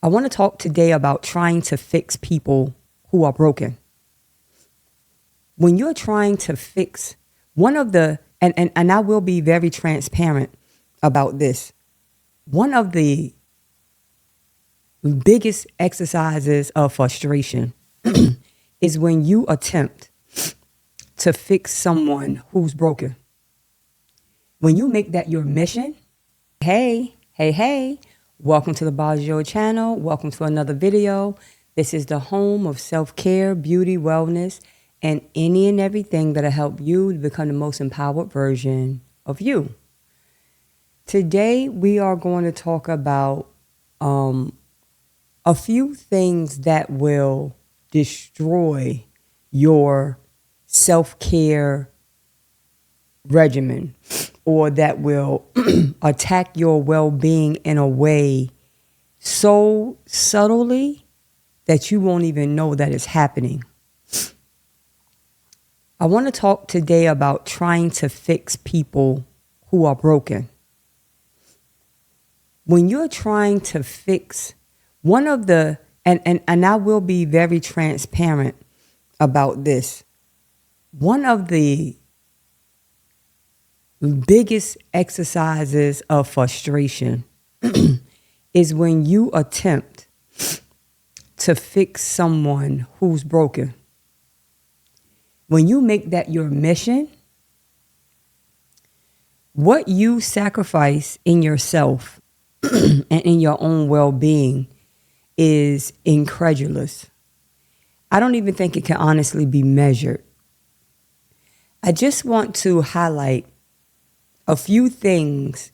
I want to talk today about trying to fix people who are broken. When you're trying to fix one of the, and I will be very transparent about this, one of the biggest exercises of frustration is when you attempt to fix someone who's broken. When you make that your mission, hey, welcome to the Baggio channel. Welcome to another video. This is the home of self-care, beauty, wellness, and any and everything that'll help you to become the most empowered version of you. Today, we are going to talk about a few things that will destroy your self-care regimen, or that will attack your well-being in a way so subtly that you won't even know that it's happening. I want to talk today about trying to fix people who are broken. When you're trying to fix one of the, and I will be very transparent about this, one of the biggest exercises of frustration is when you attempt to fix someone who's broken. When you make that your mission, what you sacrifice in yourself and in your own well-being is incredulous. I don't even think it can honestly be measured. I just want to highlight a few things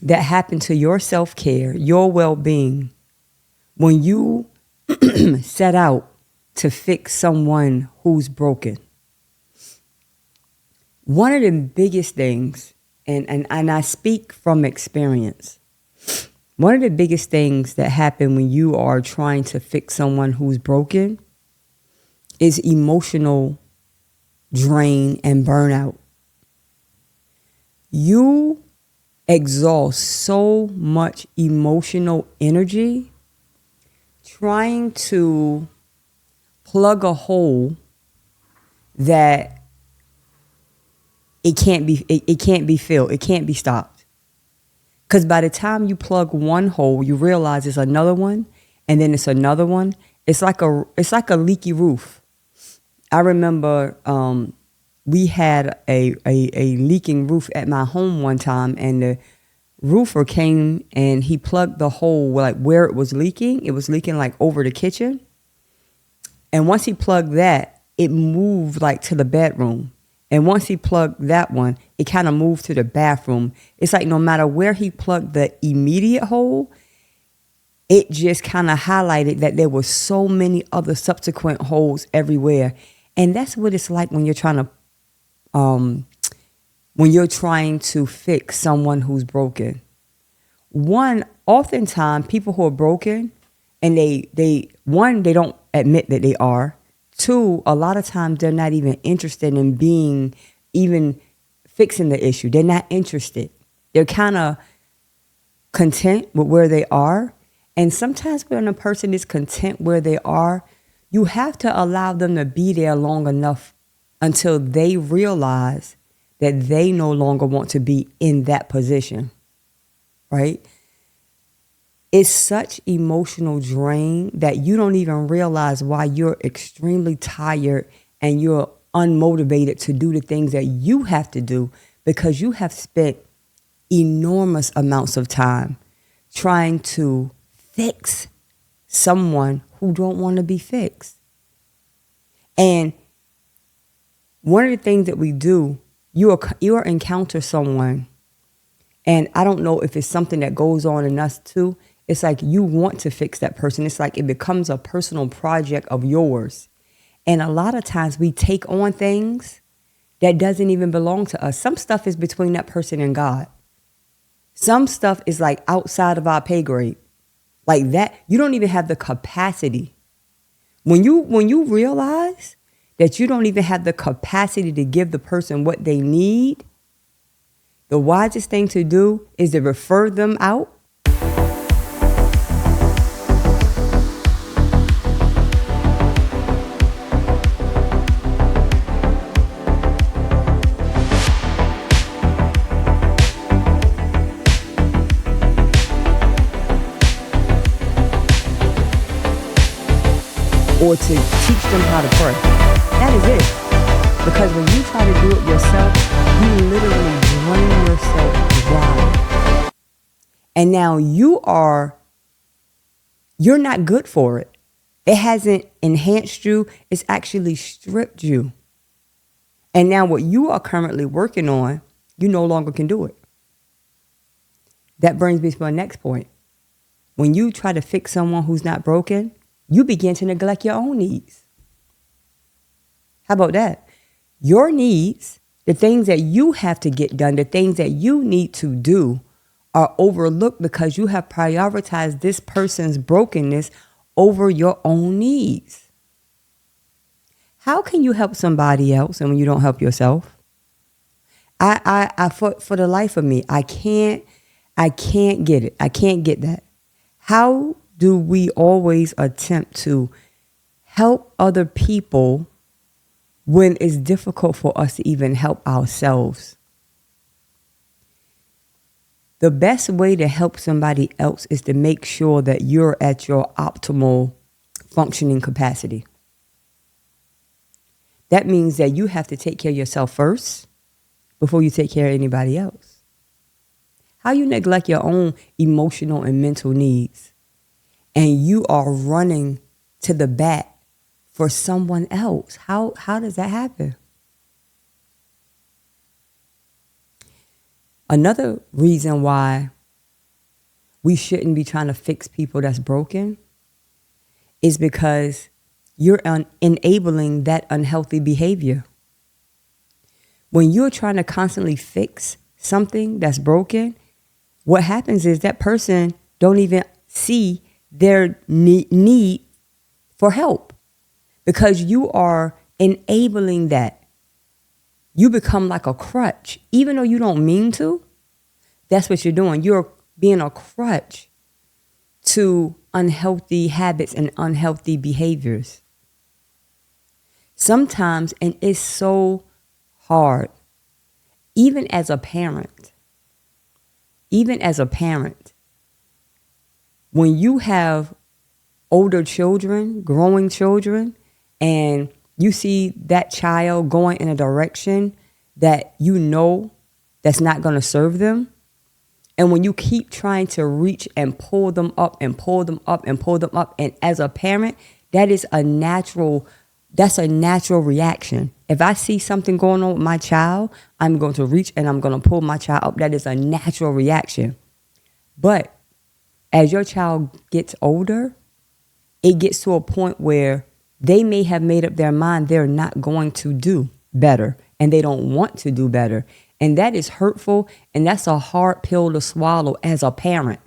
that happen to your self-care, your well-being, when you set out to fix someone who's broken. One of the biggest things, and I speak from experience, one of the biggest things that happen when you are trying to fix someone who's broken is emotional drain and burnout. You exhaust so much emotional energy trying to plug a hole that it can't be filled. It can't be stopped. Because by the time you plug one hole, you realize it's another one, and then it's another one. It's like a leaky roof. I remember we had a leaking roof at my home one time, and the roofer came and he plugged the hole like where it was leaking. It was leaking like over the kitchen. And once he plugged that, it moved like to the bedroom. And once he plugged that one, it kind of moved to the bathroom. It's like no matter where he plugged the immediate hole, it just kind of highlighted that there were so many other subsequent holes everywhere. And that's what it's like when you're trying to fix someone who's broken. One, oftentimes people who are broken, and they don't admit that they are. Two, a lot of times they're not even interested in even fixing the issue. They're not interested. They're kind of content with where they are. And sometimes when a person is content where they are, you have to allow them to be there long enough until they realize that they no longer want to be in that position, right? It's such emotional drain that you don't even realize why you're extremely tired and you're unmotivated to do the things that you have to do, because you have spent enormous amounts of time trying to fix someone who don't want to be fixed. And one of the things that we do, you encounter someone, and I don't know if it's something that goes on in us too. It's like you want to fix that person. It's like it becomes a personal project of yours. And a lot of times we take on things that doesn't even belong to us. Some stuff is between that person and God. Some stuff is like outside of our pay grade. Like that, you don't even have the capacity. When you realize that you don't even have the capacity to give the person what they need, the wisest thing to do is to refer them out or to teach them how to pray. That is it. Because when you try to do it yourself, you literally drain yourself dry. And now you're not good for it. It hasn't enhanced you. It's actually stripped you. And now what you are currently working on, you no longer can do it. That brings me to my next point. When you try to fix someone who's not broken, you begin to neglect your own needs. How about that? Your needs, the things that you have to get done, the things that you need to do, are overlooked because you have prioritized this person's brokenness over your own needs. How can you help somebody else and when you don't help yourself? For the life of me, I can't get it. I can't get that. How do we always attempt to help other people when it's difficult for us to even help ourselves? The best way to help somebody else is to make sure that you're at your optimal functioning capacity. That means that you have to take care of yourself first before you take care of anybody else. How you neglect your own emotional and mental needs and you are running to the bat for someone else. How does that happen? Another reason why we shouldn't be trying to fix people that's broken is because you're enabling that unhealthy behavior. When you're trying to constantly fix something that's broken, what happens is that person don't even see their need for help because you are enabling that. You become like a crutch, even though you don't mean to. That's what you're doing. You're being a crutch to unhealthy habits and unhealthy behaviors. Sometimes, and it's so hard, even as a parent, when you have older children, growing children, and you see that child going in a direction that you know that's not going to serve them. And when you keep trying to reach and pull them up and pull them up and pull them up, and as a parent, that's a natural reaction. If I see something going on with my child, I'm going to reach and I'm going to pull my child up. That is a natural reaction. But as your child gets older, it gets to a point where they may have made up their mind they're not going to do better and they don't want to do better. And that is hurtful, and that's a hard pill to swallow as a parent.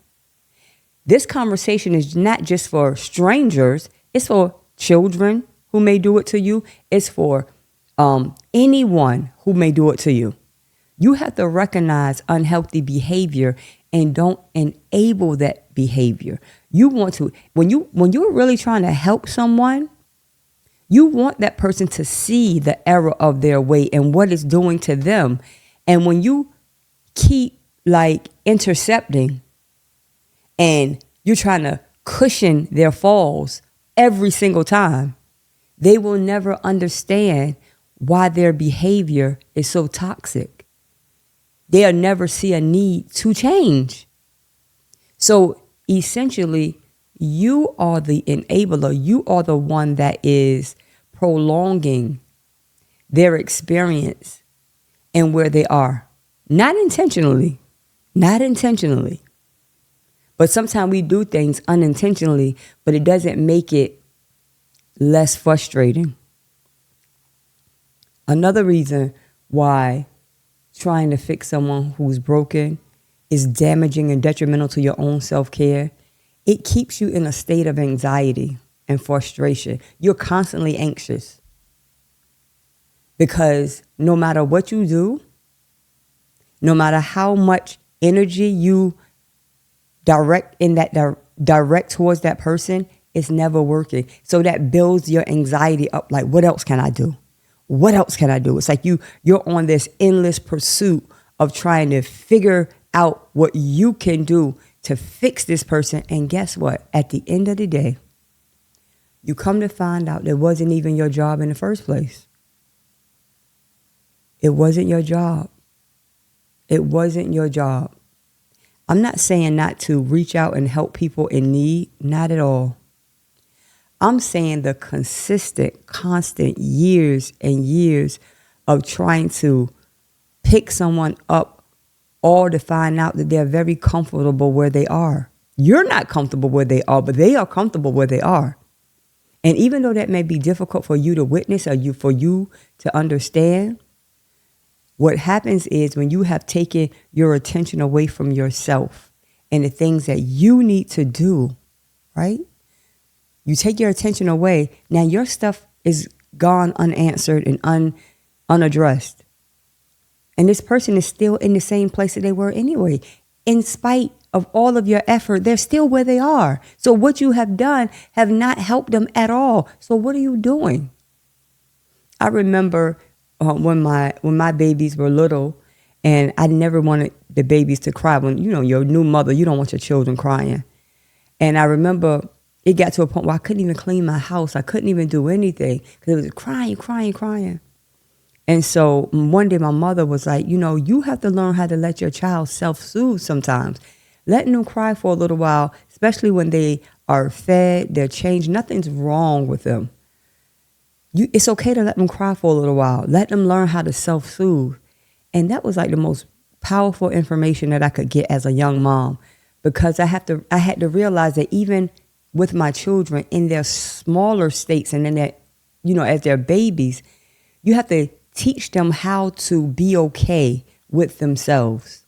This conversation is not just for strangers. It's for children who may do it to you. It's for anyone who may do it to you. You have to recognize unhealthy behavior and don't enable that behavior. You want to, when you're really trying to help someone, you want that person to see the error of their way and what it's doing to them. And when you keep intercepting and you're trying to cushion their falls every single time, they will never understand why their behavior is so toxic. They'll never see a need to change. So essentially, you are the enabler. You are the one that is prolonging their experience and where they are. Not intentionally. But sometimes we do things unintentionally, but it doesn't make it less frustrating. Another reason why trying to fix someone who's broken is damaging and detrimental to your own self-care. It keeps you in a state of anxiety and frustration. You're constantly anxious because no matter what you do, no matter how much energy you direct towards that person, it's never working. So that builds your anxiety up. Like, what else can I do? What else can I do? It's like you're on this endless pursuit of trying to figure out what you can do to fix this person. And guess what? At the end of the day, You come to find out that wasn't even your job in the first place. It wasn't your job. It wasn't your job. I'm not saying not to reach out and help people in need, not at all. I'm saying the consistent, constant years and years of trying to pick someone up all to find out that they're very comfortable where they are. You're not comfortable where they are, but they are comfortable where they are. And even though that may be difficult for you to witness or for you to understand, what happens is when you have taken your attention away from yourself and the things that you need to do, right? You take your attention away. Now your stuff is gone unanswered and unaddressed. And this person is still in the same place that they were anyway. In spite of all of your effort, they're still where they are. So what you have done have not helped them at all. So what are you doing? I remember when my babies were little, and I never wanted the babies to cry. When, you know, you're a new mother, you don't want your children crying. And I remember it got to a point where I couldn't even clean my house. I couldn't even do anything because it was crying. And so one day my mother was like, you know, you have to learn how to let your child self-soothe sometimes. Letting them cry for a little while, especially when they are fed, they're changed, nothing's wrong with them. It's okay to let them cry for a little while. Let them learn how to self-soothe. And that was like the most powerful information that I could get as a young mom, because I had to realize that even with my children in their smaller states and in their, you know, as their babies, you have to teach them how to be okay with themselves,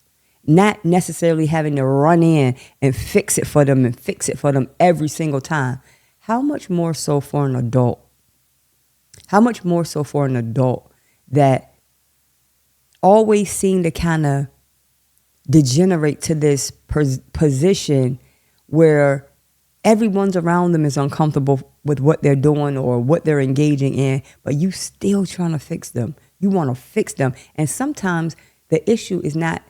not necessarily having to run in and fix it for them every single time. How much more so for an adult? How much more so for an adult that always seem to kind of degenerate to this position where everyone's around them is uncomfortable with what they're doing or what they're engaging in, but you still trying to fix them. You want to fix them. And sometimes the issue is not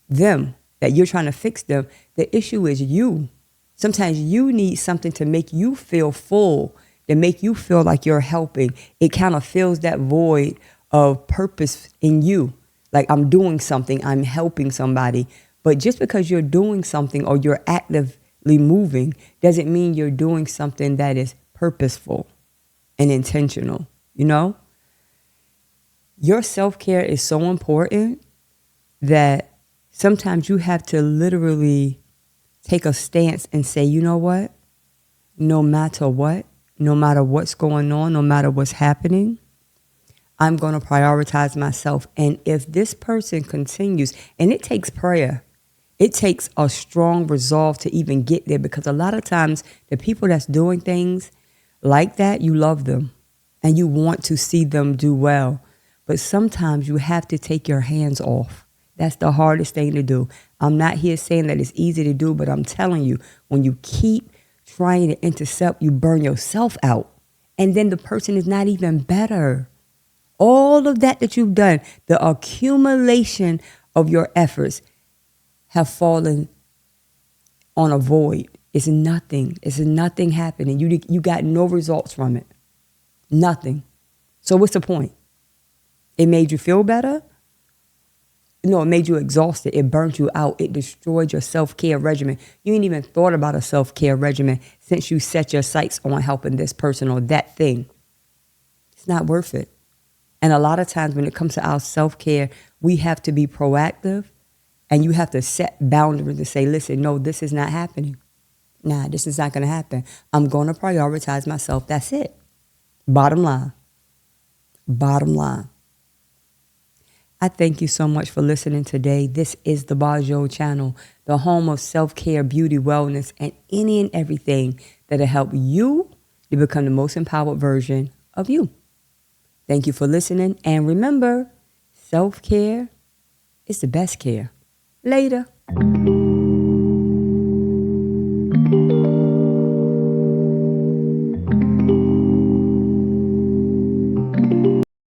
them, that you're trying to fix them. The issue is you. Sometimes you need something to make you feel full, to make you feel like you're helping. It kind of fills that void of purpose in you. Like, I'm doing something, I'm helping somebody. But just because you're doing something or you're actively moving doesn't mean you're doing something that is purposeful and intentional, you know? Your self-care is so important that sometimes you have to literally take a stance and say, you know what? No matter what's going on, no matter what's happening, I'm going to prioritize myself. And if this person continues, and it takes prayer, it takes a strong resolve to even get there, because a lot of times the people that's doing things like that, you love them and you want to see them do well. But sometimes you have to take your hands off. That's the hardest thing to do. I'm not here saying that it's easy to do, but I'm telling you, when you keep trying to intercept, you burn yourself out. And then the person is not even better. All of that you've done, the accumulation of your efforts have fallen on a void. It's nothing. It's nothing happening. You got no results from it. Nothing. So what's the point? It made you feel better? No, it made you exhausted. It burnt you out. It destroyed your self-care regimen. You ain't even thought about a self-care regimen since you set your sights on helping this person or that thing. It's not worth it. And a lot of times when it comes to our self-care, we have to be proactive, and you have to set boundaries and say, listen, no, this is not happening. Nah, this is not going to happen. I'm going to prioritize myself. That's it. Bottom line. Bottom line. I thank you so much for listening today. This is the Bajo channel, the home of self-care, beauty, wellness, and any and everything that'll help you to become the most empowered version of you. Thank you for listening. And remember, self-care is the best care. Later.